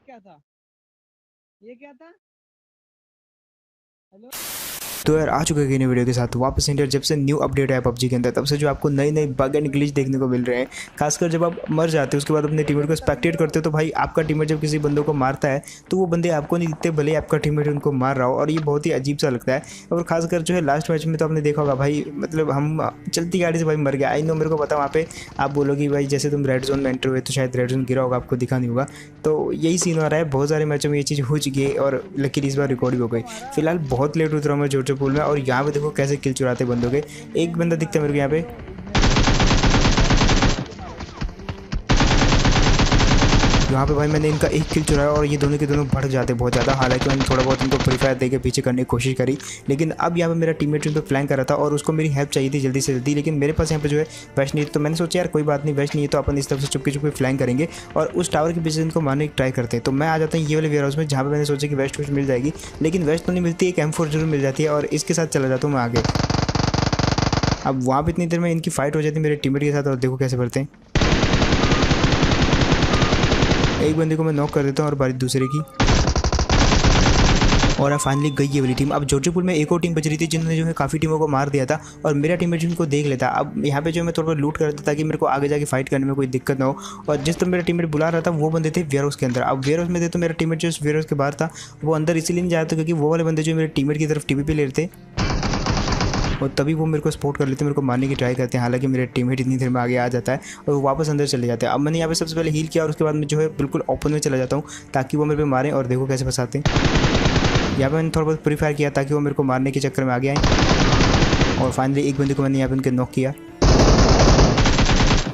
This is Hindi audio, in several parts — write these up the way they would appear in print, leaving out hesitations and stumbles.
क्या था? ये क्या था? हेलो। तो यार आ चुका है नई वीडियो के साथ वापस इंडिया। जब से न्यू अपडेट है पबजी के अंदर तब से जो आपको नई नई बग एंड ग्लिच देखने को मिल रहे हैं। खासकर जब आप मर जाते हो उसके बाद अपने टीममेट को स्पेक्टेट करते हो तो भाई आपका टीममेट जब किसी बंदों को मारता है तो वो बंदे आपको नहीं दिखते, भले आपका टीममेट उनको मार रहा हो, और ये बहुत ही अजीब सा लगता है। और खासकर जो है लास्ट मैच में तो आपने देखा होगा भाई, मतलब हम चलती गाड़ी से भाई मर गया। आई नो, मेरे को पता वहाँ पे आप बोलोगे भाई जैसे तुम रेड जोन में एंटर हुए तो शायद रेड जोन गिरा होगा, आपको दिखा नहीं होगा। तो यही सीन हो रहा है, बहुत सारे मैचों में ये चीज़ हो चुकी है और लकीली इस बार रिकॉर्ड भी हो गई। फिलहाल बहुत लेट उतरा हूँ मैं जोजो पूल में, और यहाँ पे देखो कैसे किल चुराते बंदों के। एक बंदा दिखता है मेरे को यहाँ पे, यहाँ पे भाई मैंने इनका एक किल चुराया और ये दोनों के दोनों बढ़ जाते बहुत ज़्यादा। हालांकि मैंने थोड़ा बहुत इनको फ्री फायर देके पीछे करने की कोशिश करी, लेकिन अब यहाँ पे मेरा टीममेट उनको फ्लैंक कर रहा था और उसको मेरी हेल्प चाहिए थी जल्दी से जल्दी, लेकिन मेरे पास यहाँ पे जो है वेस्ट नहीं थी। तो मैंने सोचा यार कोई बात नहीं, वेस्ट नहीं है तो अपन इस तरफ से चुपके चुपके फ्लैंक करेंगे और उस टावर के पीछे इनको मारने की ट्राई करते हैं। तो मैं आ जाता हूँ ये वाले वेयर हाउस में जहाँ पे मैंने सोचा कि वेस्ट कुछ मिल जाएगी, लेकिन वेस्ट तो नहीं मिलती, एक M4 जरूर मिल जाती है और इसके साथ चला जाता हूँ मैं आगे। अब वहाँ पर इतनी देर में इनकी फाइट हो जाती है मेरे टीममेट के साथ, और देखो कैसे बढ़ते हैं। एक बंदे को मैं नॉक कर देता हूँ और बारी दूसरे की, और फाइनली गई ये वाली टीम। अब जोजो पूल में एक और टीम बच रही थी जिन्होंने जो है काफ़ी टीमों को मार दिया था, और मेरा टीममेट जिनको देख लेता। अब यहाँ पे जो मैं थोड़ा बहुत लूट कर देता ताकि मेरे को आगे जाके फाइट करने में कोई दिक्कत ना हो। और जिस तरह मेरा टीममेट बुला रहा था वो बंदे थे वेयर हाउस के अंदर। अब वेयर हाउस में थे तो मेरा टीममेट जो वेयर हाउस के बाहर था वो अंदर इसीलिए नहीं जाता क्योंकि वो वाले बंदे जो मेरे टीममेट की तरफ TPP ले रहे थे, और तभी वो मेरे को सपोर्ट कर लेते हैं, मेरे को मारने की ट्राई करते हैं। हालांकि मेरे टीममेट इतनी देर में आगे आ जाता है और वो वापस अंदर चले जाते हैं। अब मैंने यहाँ पे सबसे पहले हील किया और उसके बाद मैं जो है बिल्कुल ओपन में चला जाता हूँ ताकि वो मेरे पे मारें, और देखो कैसे फंसाते हैं। यहाँ पे मैंने थोड़ा बहुत प्री फायर किया ताकि वो मेरे को मारने के चक्कर में आगे आए, और फाइनली एक बंदे को मैंने यहाँ पे उनके नॉक किया।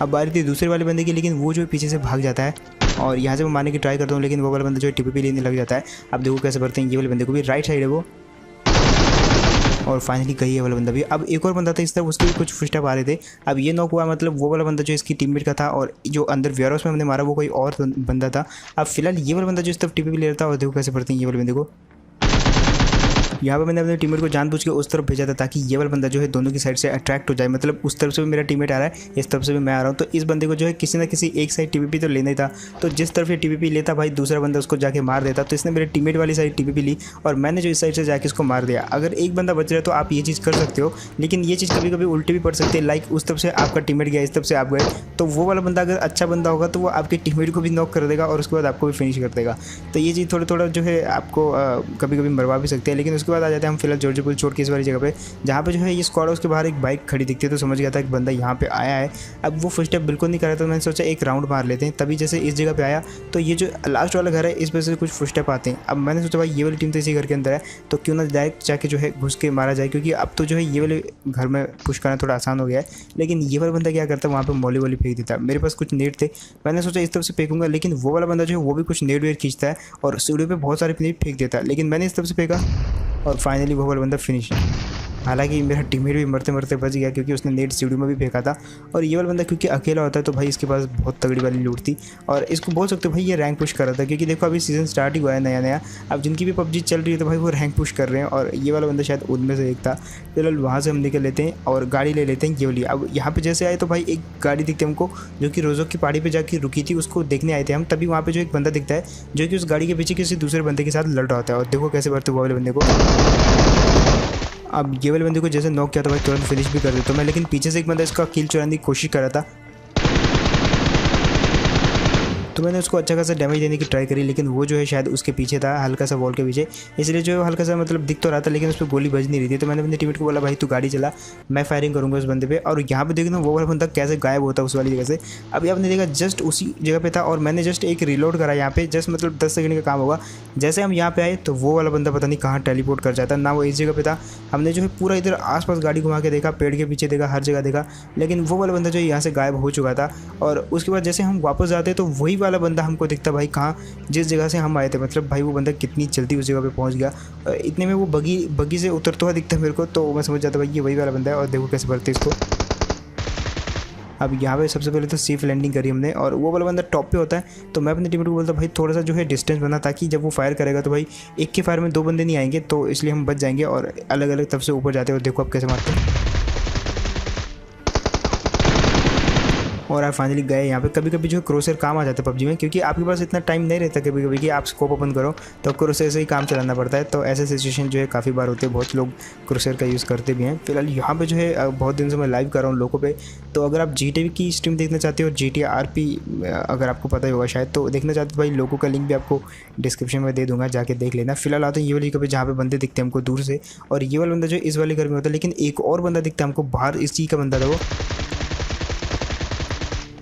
अब बारी थी दूसरे वाले बंदे की, लेकिन वो जो है पीछे से भाग जाता है और यहाँ से मैं मारने की ट्राई करता हूँ, लेकिन वो वाला बंदा जो है TPP लेने लग जाता है। अब देखो कैसे बढ़ते हैं ये वाले बंदे को भी, राइट साइड है वो, और फाइनली गई है वाला बंदा भी। अब एक और बंदा था इस तरफ, उसके भी कुछ फुटस्टेप आ रहे थे। अब ये नॉक हुआ, मतलब वो वाला बंदा जो इसकी टीममेट का था, और जो अंदर वेयर हाउस में हमने मारा वो कोई और बंदा था। अब फिलहाल ये वाला बंदा जो इस तरफ TPP ले रहा था, और देखो कैसे पड़ते हैं ये वाले बंदे को। यहाँ पे मैंने अपने टीममेट को जानबूझ के उस तरफ भेजा था ताकि ये वाला बंदा जो है दोनों की साइड से अट्रैक्ट हो जाए, मतलब उस तरफ से भी मेरा टीममेट आ रहा है, इस तरफ से भी मैं आ रहा हूँ, तो इस बंदे को जो है किसी ना किसी एक साइड TPP तो लेना ही था। तो जिस तरफ ये TPP लेता भाई दूसरा बंदा उसको जाके मार देता, तो इसने मेरे टीममेट वाली साइड TPP ली और मैंने जो इस साइड से जाके इसको मार दिया। अगर एक बंदा बच रहा है तो आप ये चीज़ कर सकते हो, लेकिन ये चीज़ कभी कभी उल्टी भी पड़ सकती है। लाइक उस तरफ से आपका टीममेट गया, इस तरफ से आप गए, तो वो वाला बंदा अगर अच्छा बंदा होगा तो वो आपके टीममेट को भी नॉक कर देगा और उसके बाद आपको भी फिनिश कर देगा। तो ये चीज़ थोड़ा थोड़ा जो है आपको कभी कभी मरवा भी सकते हैं। लेकिन उसके बाद आ जाते हैं हम फिलहाल जोजो पूल छोड़ के इस वाली जगह पे, जहाँ पे जो है ये स्क्वाड है उसके बाहर एक बाइक खड़ी दिखती है, तो समझ गया था कि बंदा यहाँ पे आया है। अब वो फुटस्टेप बिल्कुल नहीं कर रहा था, तो मैंने सोचा एक राउंड मार लेते हैं। तभी जैसे इस जगह पे आया तो ये जो लास्ट वाला घर है इस वजह से कुछ फुटस्टेप आते हैं। अब मैंने सोचा भाई ये वाली टीम तो इसी घर के अंदर है, तो क्यों ना डायरेक्ट जाके जो है घुस के मारा जाए, क्योंकि अब तो जो है ये वाले घर में पुश करना थोड़ा आसान हो गया है। लेकिन ये वाला बंदा क्या करता है, वहाँ पर मॉली वॉली फेंक देता है। मेरे पास कुछ नेट थे, मैंने सोचा इस तरफ से फेंकूंगा, लेकिन वो वाला बंदा जो है वो भी कुछ नेट वेट खींचता है और सीढ़ी पे बहुत सारे नेट फेंक देता है, लेकिन मैंने इस तरफ से फेंका और फाइनली वो वाला बंदा फिनिश। हालांकि मेरा टीममेट भी मरते मरते बच गया क्योंकि उसने नेट सीढ़ी में भी फेंका था, और ये वाला बंदा क्योंकि अकेला होता है तो भाई इसके पास बहुत तगड़ी वाली लूट थी, और इसको बोल सकते हो भाई ये रैंक पुश कर रहा था, क्योंकि देखो अभी सीज़न स्टार्ट ही हुआ है नया नया। अब जिनकी भी PUBG चल रही है तो भाई वो रैंक पुश कर रहे हैं, और ये वाला बंदा शायद उनमें से एक था। फिलहाल वहाँ से हम निकल लेते हैं और गाड़ी ले लेते हैं ये वाली। अब यहाँ पर जैसे आए तो भाई एक गाड़ी दिखती है हमको जो कि रोज़ों की पहाड़ी पर जाके रुकी थी, उसको देखने आए थे हम। तभी वहाँ पर जो एक बंदा दिखता है जो कि उस गाड़ी के पीछे किसी दूसरे बंदे के साथ लड़ रहा होता है, और देखो कैसे बढ़ते वो वाले बंदे को। अब ये वाले बंदे को जैसे नॉक किया तो भाई तुरंत फिनिश भी कर देता हूँ मैं, लेकिन पीछे से एक बंदा इसका किल चुराने की कोशिश कर रहा था, तो मैंने उसको अच्छा खासा डैमेज देने की ट्राई करी, लेकिन वो जो है शायद उसके पीछे था, हल्का सा वॉल के पीछे, इसलिए जो है हल्का सा मतलब दिख तो रहा था लेकिन उस पर गोली बज नहीं रही थी। तो मैंने अपने टीममेट को बोला भाई तू गाड़ी चला, मैं फायरिंग करूंगा उस बंदे पे। और यहाँ पे देखना वो वाला बंदा कैसे गायब होता है उस वाली जगह से। अभी आपने देखा जस्ट उसी जगह पे था और मैंने जस्ट एक रिलोड करा यहाँ पे, जस्ट मतलब 10 सेकंड का काम होगा। जैसे हम यहाँ पे आए तो वो वाला बंदा पता नहीं कहाँ टेलीपोर्ट कर जाता, ना वो इस जगह पे था। हमने जो है पूरा इधर आसपास गाड़ी घुमा के देखा, पेड़ के पीछे देखा, हर जगह देखा, लेकिन वो वाला बंदा जो है यहाँ से गायब हो चुका था। और उसके बाद जैसे हम वापस जाते तो वही वाला बंदा हमको दिखता भाई कहाँ, जिस जगह से हम आए थे। मतलब भाई वो बंदा कितनी जल्दी उस जगह पे पहुंच गया। इतने में वो बगी से उतरता हुआ दिखता है मेरे को, तो मैं समझ जाता भाई ये वही वाला बंदा है। और देखो कैसे बढ़ते इसको। अब यहाँ पे सबसे पहले तो सेफ लैंडिंग करी हमने, और वो वाला बंदा टॉप पे होता है, तो मैं अपने टीममेट को बोलता भाई थोड़ा सा जो है डिस्टेंस बना, ताकि जब वो फायर करेगा तो भाई एक के फायर में 2 बंदे नहीं आएंगे, तो इसलिए हम बच जाएंगे और अलग अलग तरफ से ऊपर जाते हैं। और देखो अब कैसे मारते हैं। और आप फाइनली गए यहाँ पे। कभी कभी जो है क्रोसर काम आ जाता है पबजी में, क्योंकि आपके पास इतना टाइम नहीं रहता कभी कभी कि आप स्कोप ओपन करो, तो क्रोसर से ही काम चलाना पड़ता है। तो ऐसे सिचुएशन जो है काफ़ी बार होते हैं, बहुत लोग क्रोसर का यूज़ करते भी हैं। फिलहाल यहाँ पे जो है बहुत दिन से मैं लाइव कर रहा हूँ लोगों पे। तो अगर आप GTA की स्ट्रीम देखना चाहते हो और GTA RP अगर आपको पता ही होगा शायद, तो देखना चाहते हो भाई, लोगों का लिंक भी आपको डिस्क्रिप्शन में दे दूँगा, जाके देख लेना। फिलहाल आते हैं ये वाली जगह पे जहाँ पे बंदे दिखते हैं हमको दूर से, और ये वाला बंदा जो इस वाले घर में होता है, लेकिन एक और बंदा दिखता है हमको बाहर, इस चीज़ का बंदा था वो,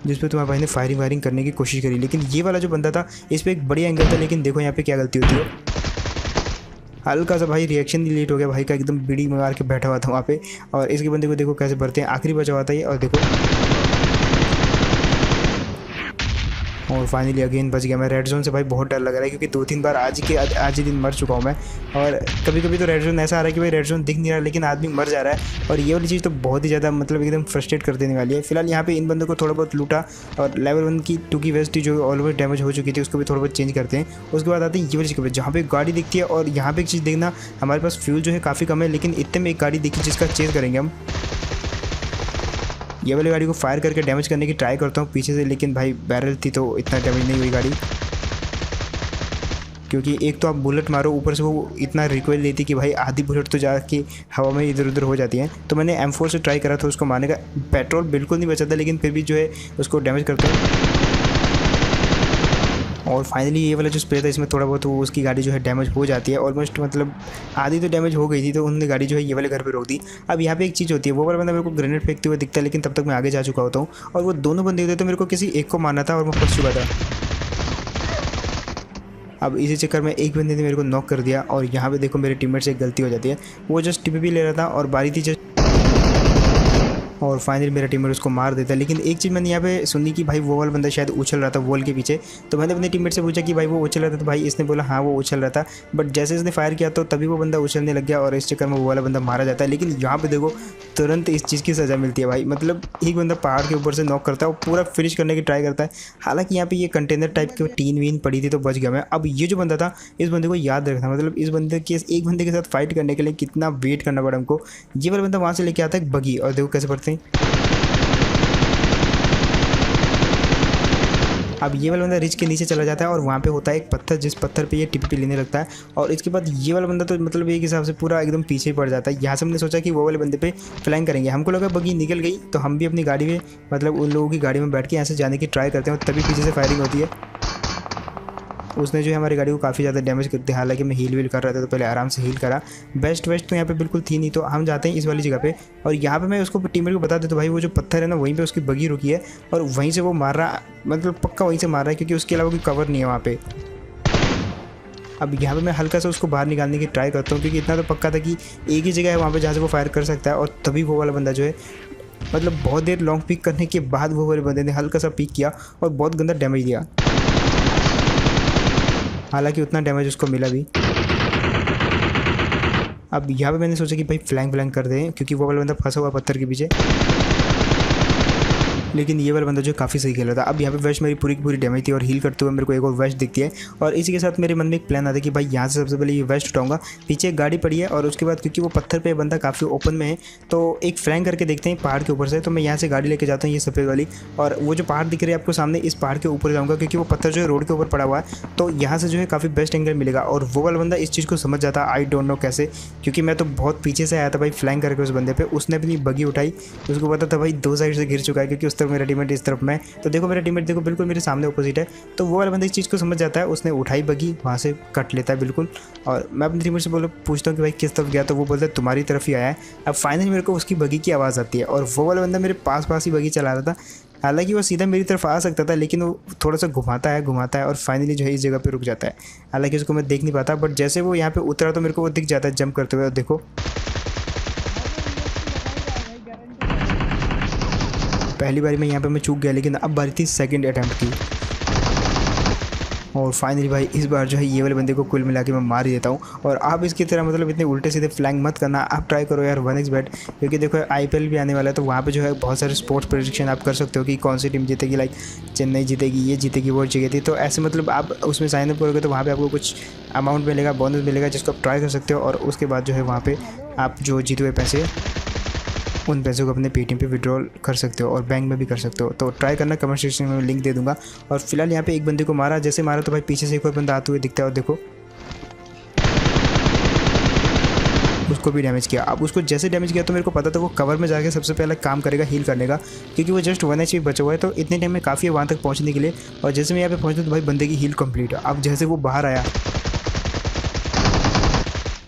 जिस पे तुम्हारे भाई ने फायरिंग वायरिंग करने की कोशिश करी। लेकिन ये वाला जो बंदा था इस पर एक बढ़िया एंगल था, लेकिन देखो यहाँ पे क्या गलती होती है। हल्का सा भाई रिएक्शन लेट हो गया भाई का, एकदम बीड़ी मार के बैठा हुआ था वहाँ पे, और इसके बंदे को देखो कैसे भरते हैं, आखिरी बचा हुआ था ये, और देखो और फाइनली अगेन बच गया मैं। रेड जोन से भाई बहुत डर लग रहा है, क्योंकि 2-3 बार आज ही दिन मर चुका हूँ मैं। और कभी कभी तो रेड जोन ऐसा आ रहा है कि भाई रेड जोन दिख नहीं रहा लेकिन आदमी मर जा रहा है, और ये वाली चीज़ तो बहुत ही ज़्यादा मतलब एकदम फ्रस्ट्रेट कर देने वाली है। फिलहाल यहाँ पे इन बंदों को थोड़ा बहुत लूटा, और लेवल 1 की 2 की वेस्ट जो ऑलवेज डैमेज हो चुकी थी उसको भी थोड़ा बहुत चेंज करते हैं। उसके बाद आते हैं ये वाली जगह पे जहाँ पे गाड़ी दिखती है, और यहाँ पे एक चीज़ देखना, हमारे पास फ्यूल जो है काफ़ी कम है, लेकिन इतने में एक गाड़ी दिखी जिसका चेज करेंगे हम। ये वाली गाड़ी को फायर करके डैमेज करने की ट्राई करता हूँ पीछे से, लेकिन भाई बैरल थी तो इतना डैमेज नहीं हुई गाड़ी, क्योंकि एक तो आप बुलेट मारो, ऊपर से वो इतना रिकॉइल लेती कि भाई आधी बुलेट तो जाके हवा में इधर उधर हो जाती है। तो मैंने M4 से ट्राई करा था उसको मारने का, पेट्रोल बिल्कुल नहीं बचा था, लेकिन फिर भी जो है उसको डैमेज करता है। और फाइनली ये वाला जो स्प्रे था इसमें थोड़ा बहुत वो उसकी गाड़ी जो है डैमेज हो जाती है, ऑलमोस्ट मतलब आधी तो डैमेज हो गई थी, तो उन्होंने गाड़ी जो है ये वाले घर पे रोक दी। अब यहाँ पे एक चीज़ होती है, वो वाला बंदा मेरे को ग्रेनेड फेंकते हुए दिखता है, लेकिन तब तक मैं आगे जा चुका होता हूँ, और वो दोनों बंदे होते तो मेरे को किसी एक को मारना था और मैं फंस चुका था। अब इसी चक्कर में एक बंदे ने मेरे को नॉक कर दिया, और यहाँ पे देखो मेरे टीममेट से एक गलती हो जाती है, वो जस्ट टीपी ले रहा था और बारी थी जस्ट, और फाइनली मेरा टीममेट उसको मार देता है। लेकिन एक चीज़ मैंने यहाँ पे सुनी कि भाई वो वाला बंदा शायद उछल रहा था वॉल के पीछे, तो मैंने अपने टीममेट से पूछा कि भाई वो उछल रहा था, तो भाई इसने बोला हाँ वो उछल रहा था, बट जैसे इसने फायर किया तो तभी वो बंदा उछलने लग गया, और इस चक्कर में वो वाला बंदा मारा जाता है। लेकिन यहाँ पे देखो तुरंत इस चीज़ की सज़ा मिलती है भाई, मतलब एक बंदा पहाड़ के ऊपर से नॉक करता है और पूरा फिनिश करने की ट्राई करता है। हालांकि यहाँ पे ये कंटेनर टाइप की टीन वीन पड़ी थी तो बच गया मैं। अब ये जो बंदा था इस बंदे को याद रखना, मतलब इस बंदे के एक बंदे के साथ फाइट करने के लिए कितना वेट करना पड़ा हमको। ये वाला बंदा वहाँ से लेके आता है बगी, और देखो कैसे पड़ते हैं। अब ये वाला बंदा रिच के नीचे चला जाता है, और वहाँ पे होता है एक पत्थर, जिस पत्थर पे ये टिपी लेने लगता है, और इसके बाद ये वाला बंदा तो मतलब एक हिसाब से पूरा एकदम पीछे ही पड़ जाता है। यहाँ से हमने सोचा कि वो वाले बंदे पे फ्लैंक करेंगे, हमको लगा बगी निकल गई, तो हम भी अपनी गाड़ी में मतलब उन लोगों की गाड़ी में बैठ के यहाँ से जाने की ट्राई करते हैं, और तभी पीछे से फायरिंग होती है। उसने जो है हमारी गाड़ी को काफ़ी ज़्यादा डैमेज कर दिया। हालांकि मैं हील वील कर रहा था तो पहले आराम से हील करा, बेस्ट वेस्ट तो यहाँ पे बिल्कुल थी नहीं। तो हम जाते हैं इस वाली जगह पे, और यहाँ पे मैं उसको टीममेट को बता देता, तो भाई वो जो पत्थर है ना वहीं पे उसकी बगी रुकी है, और वहीं से वो मार रहा, मतलब पक्का वहीं से मार रहा है, क्योंकि उसके अलावा कोई कवर नहीं है वहाँ पे। अब यहाँ पे मैं हल्का सा उसको बाहर निकालने की ट्राई करता हूँ, क्योंकि इतना तो पक्का था कि एक ही जगह है वहाँ पे जहाँ से वो फायर कर सकता है, और तभी वो वाला बंदा जो है मतलब बहुत देर लॉन्ग पिक करने के बाद वो वाले बंदे ने हल्का सा पिक किया और बहुत गंदा डैमेज दिया। हालांकि उतना डैमेज उसको मिला भी। अब यहाँ पे मैंने सोचा कि भाई फ्लैंक कर दें, क्योंकि वो वाला बंदा फंसा हुआ पत्थर के पीछे, लेकिन ये वाला बंदा जो काफ़ी सही खेल रहा था। अब यहाँ पे वेस्ट मेरी पूरी की पूरी डैमेज थी, और हील करते हुए मेरे को एक और वेस्ट दिखती है, और इसी के साथ मेरे मन में एक प्लान आता है कि भाई यहाँ से सबसे पहले ये वेस्ट उठाऊंगा। पीछे एक गाड़ी पड़ी है, और उसके बाद क्योंकि वो पत्थर पे बंदा काफ़ी ओपन में है, तो एक फ्लैंक करके देखते हैं पहाड़ के ऊपर से। तो मैं यहाँ से गाड़ी लेके जाता हूँ ये सफ़ेद वाली, और वो जो पहाड़ दिख रही है आपको सामने, इस पहाड़ के ऊपर जाऊँगा, क्योंकि वो पत्थर जो है रोड के ऊपर पड़ा हुआ है, तो यहाँ से जो है काफ़ी बेस्ट एंगल मिलेगा। और वो वाला बंदा इस चीज़ को समझ जाता, आई डोंट नो कैसे, क्योंकि मैं तो बहुत पीछे से आया था भाई फ्लैंक करके उस बंदे पे। उसने अपनी बगी उठाई, उसको पता था भाई 2 साइड से गिर चुका है, क्योंकि उस तरफ मेरा टीममेट इस तरफ मैं, तो देखो मेरा टीममेट देखो बिल्कुल मेरे सामने अपोजिट है। तो वो वाला बंदा इस चीज़ को समझ जाता है, उसने उठाई बगी, वहाँ से कट लेता है बिल्कुल। और मैं अपने टीममेट से पूछता हूँ कि भाई किस तरफ गया, तो वो बोलता है तुम्हारी तरफ ही आया है। अब फाइनली मेरे को उसकी बगी की आवाज़ आती है, और वो वाला बंदा मेरे पास ही बगी चला रहा था। हालांकि वो सीधा मेरी तरफ आ सकता था, लेकिन वो थोड़ा सा घुमाता है और फाइनली जो है इस जगह पे रुक जाता है। हालांकि उसको मैं देख नहीं पाता, बट जैसे वो यहाँ पे उतरा तो मेरे को वो दिख जाता है जंप करते हुए। और देखो पहली बारी में यहाँ पे मैं चूक गया, लेकिन अब बारी थी सेकंड अटैम्प्ट की, और फाइनली भाई इस बार जो है ये वाले बंदे को कुल मिला के मैं मार ही देता हूँ। और आप इसकी तरह मतलब इतने उल्टे सीधे फ्लैंक मत करना, आप ट्राई करो यार 1xbet, क्योंकि देखो IPL भी आने वाला है, तो वहाँ पे जो है बहुत सारे स्पोर्ट्स प्रेडिक्शन आप कर सकते हो कि कौन सी टीम जीतेगी, लाइक चेन्नई जीतेगी, ये जीतेगी, वो जीतेगी। तो ऐसे मतलब आप उसमें साइन अप करोगे तो वहाँ पर आपको कुछ अमाउंट मिलेगा, बोनस मिलेगा, जिसको आप ट्राई कर सकते हो, और उसके बाद जो है वहाँ पर आप जो जीते हुए पैसे उन पैसों को अपने पेटीएम पे विड्रॉल कर सकते हो और बैंक में भी कर सकते हो। तो ट्राई करना, कमेंट सेक्शन में लिंक दे दूंगा। और फिलहाल यहाँ पे एक बंदे को मारा, जैसे मारा तो भाई पीछे से एक और बंदा आते हुए दिखता है और देखो उसको भी डैमेज किया। अब उसको जैसे डैमेज किया तो मेरे को पता था वो कवर में जाके सबसे पहले काम करेगा हील करने का, क्योंकि वो जस्ट 1 HP बचा हुआ है। तो इतने टाइम में काफ़ी है वहाँ तक पहुँचने के लिए। और जैसे मैं यहाँ पे पहुँचा तो भाई बंदे की हील कंप्लीट है। अब जैसे वो बाहर आया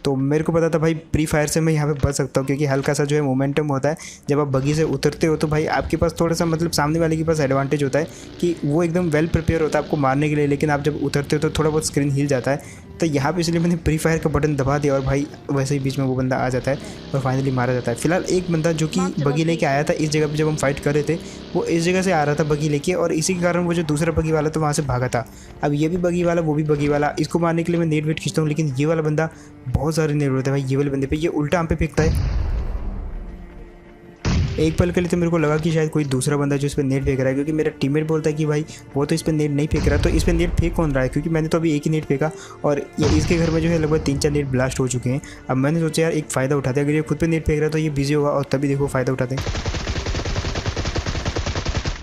तो मेरे को पता था भाई प्री फायर से मैं यहाँ पे बच सकता हूँ, क्योंकि हल्का सा जो है मोमेंटम होता है जब आप बगी से उतरते हो तो भाई आपके पास थोड़ा सा मतलब सामने वाले के पास एडवांटेज होता है कि वो एकदम वेल प्रिपेयर होता है आपको मारने के लिए, लेकिन आप जब उतरते हो तो थोड़ा बहुत स्क्रीन हिल जाता है। तो यहाँ पे इसलिए मैंने प्री फायर का बटन दबा दिया और भाई वैसे ही बीच में वो बंदा आ जाता है और फाइनली मारा जाता है। फिलहाल एक बंदा जो कि बगी लेके आया था इस जगह पे जब हम फाइट कर रहे थे, वो इस जगह से आ रहा था बगी लेके, और इसी के कारण वो जो दूसरा बगी वाला था वहाँ से भागा था। अब ये भी बगी वाला, वो भी बगी वाला, इसको मारने के लिए मैं नेट वेट खींचता हूँ, लेकिन ये वाला बंदा बहुत सारे नेट होते हैं भाई। ये वाले बंदे पे ये उल्टा हम पे फेंकता है। एक पल के लिए तो मेरे को लगा कि शायद कोई दूसरा बंदा जो इस पर नेट फेंक रहा है, क्योंकि मेरा टीममेट बोलता है कि भाई वो तो इस पर नेट नहीं फेंक रहा, तो इस पर नेट फेंक कौन रहा है, क्योंकि मैंने तो अभी एक ही नेट फेंका और ये इसके घर में जो है लगभग 3-4 नेट ब्लास्ट हो चुके हैं। अब मैंने सोचा यार एक फ़ायदा उठाते, अगर ये खुद पे नेट फेंक रहा है तो ये बिजी होगा, और तभी देखो फ़ायदा उठाते हैं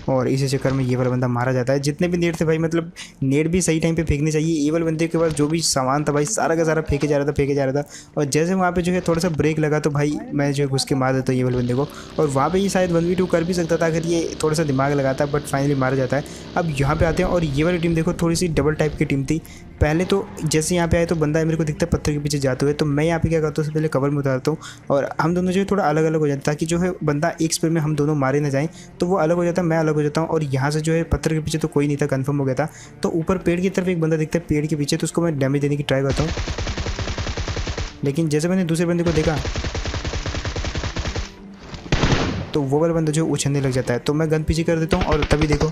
और इसी चक्कर में ये वाला बंदा मारा जाता है। जितने भी नेट थे भाई, मतलब नेट भी सही टाइम पे फेंकने चाहिए। ये वाले बंदे के पास जो भी सामान था भाई सारा का सारा फेंके जा रहा था। और जैसे वहाँ पे जो है थोड़ा सा ब्रेक लगा तो भाई मैं जो है घुस के मार देता हूँ ये वाले बंदे को, और वहाँ पे ये शायद 1v2 कर भी सकता था अगर ये थोड़ा सा दिमाग लगाता, बट फाइनली मारा जाता है। अब यहाँ पे आते हैं और ये वाली टीम देखो थोड़ी सी डबल टाइप की टीम थी। पहले तो जैसे यहाँ पे आए तो बंदा मेरे को दिखता है पत्थर के पीछे जाते हुए, तो मैं यहाँ पे क्या करता हूँ सबसे पहले कवर में उतारता हूँ और हम दोनों जो है थोड़ा अलग अलग हो जाते हैं, ताकि जो है बंदा एक स्पेयर में हम दोनों मारे ना जाएं। तो वो अलग हो जाता है, मैं अलग हो जाता हूँ। और यहाँ से जो है पत्थर के पीछे तो कोई नहीं था, कंफर्म हो गया था। तो ऊपर पेड़ की तरफ एक बंदा दिखता है पेड़ के पीछे, तो उसको मैं डैमेज देने की ट्राई करता हूँ, लेकिन जैसे मैंने दूसरे बंदे को देखा तो वो वाला बंदा जो उछलने लग जाता है, तो मैं गन पीछे कर देता हूँ और तभी देखो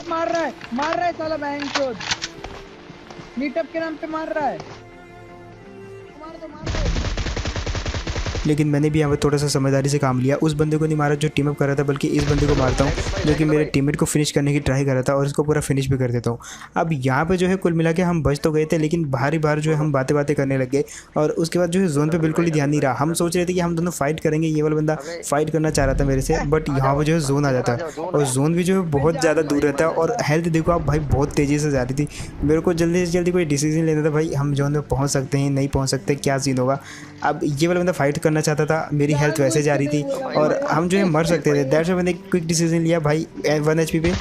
मार रहा है साला बैंचोद, मीटअप के नाम पे मार रहा है। मार दो। लेकिन मैंने भी यहाँ पर थोड़ा सा समझदारी से काम लिया। उस बंदे को नहीं मारा जो टीम अप कर रहा था, बल्कि इस बंदे को मारता हूँ जो कि मेरे टीममेट को फिनिश करने की ट्राई कर रहा था, और इसको पूरा फिनिश भी कर देता हूँ। अब यहाँ पे जो है कुल मिला के हम बच तो गए थे, लेकिन बाहर जो है हम बातें करने लग गए, और उसके बाद जो है जोन पे बिल्कुल ही ध्यान नहीं रहा। हम सोच रहे थे कि हम दोनों फाइट करेंगे, ये वाला बंदा फाइट करना चाह रहा था मेरे से, बट यहाँ पर जो है जोन आ जाता है, और जोन भी जो है बहुत ज़्यादा दूर रहता है। और हेल्थ देखो आप भाई बहुत तेज़ी से जा रही थी। मेरे को जल्दी से जल्दी कोई डिसीजन लेना था भाई, हम जोन में पहुँच सकते हैं नहीं पहुँच सकते, क्या सीन होगा। अब ये वाला बंदा फाइट करना चाहता था, मेरी हेल्थ वैसे जा रही थी और हम जो है मर सकते थे। दैट्स व्हाई मैंने क्विक डिसीजन लिया भाई 1 HP पे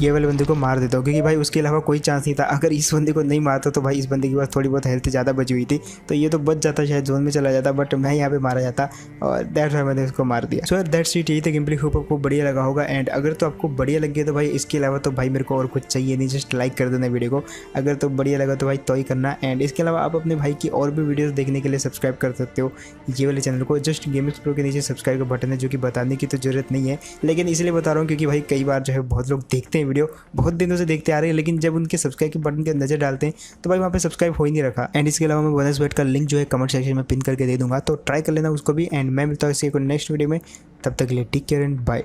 ये वाले बंदे को मार देता हूँ, क्योंकि भाई उसके अलावा कोई चांस नहीं था। अगर इस बंदे को नहीं मारता तो भाई इस बंदे के पास थोड़ी बहुत हेल्थ ज़्यादा बची हुई थी, तो ये तो बच जाता, शायद जोन में चला जाता, बट मैं यहाँ पे मारा जाता, और दैट्स व्हाई मैंने उसको मार दिया। सो दैट्स इट, यही था गेम प्ले। होप आपको बढ़िया लगा होगा, एंड अगर तो आपको बढ़िया लग गया तो भाई इसके अलावा तो भाई मेरे को और कुछ चाहिए नहीं, जस्ट लाइक कर देना वीडियो को। अगर तो बढ़िया लगा तो भाई तो ही करना, एंड इसके अलावा आप अपने भाई की और भी वीडियोज़ देखने के लिए सब्सक्राइब कर सकते हो ये वाले चैनल को। जस्ट गेमिंग्स प्रो के नीचे सब्सक्राइब का बटन है, जो कि बताने की तो जरूरत नहीं है, लेकिन इसलिए बता रहा हूँ क्योंकि भाई कई बार जो है बहुत लोग देखते हैं वीडियो, बहुत दिनों से देखते आ रहे हैं, लेकिन जब उनके सब्सक्राइब के बटन के नजर डालते हैं तो भाई वहाँ पे सब्सक्राइब हो ही नहीं रखा। एंड इसके अलावा मैं बोनस बेट का लिंक जो है कमेंट सेक्शन में पिन करके दे दूंगा, तो ट्राई कर लेना उसको भी। एंड मैं मिलता हूँ इसी को नेक्स्ट वीडियो में, तब तक के लिए टेक केयर एंड बाय।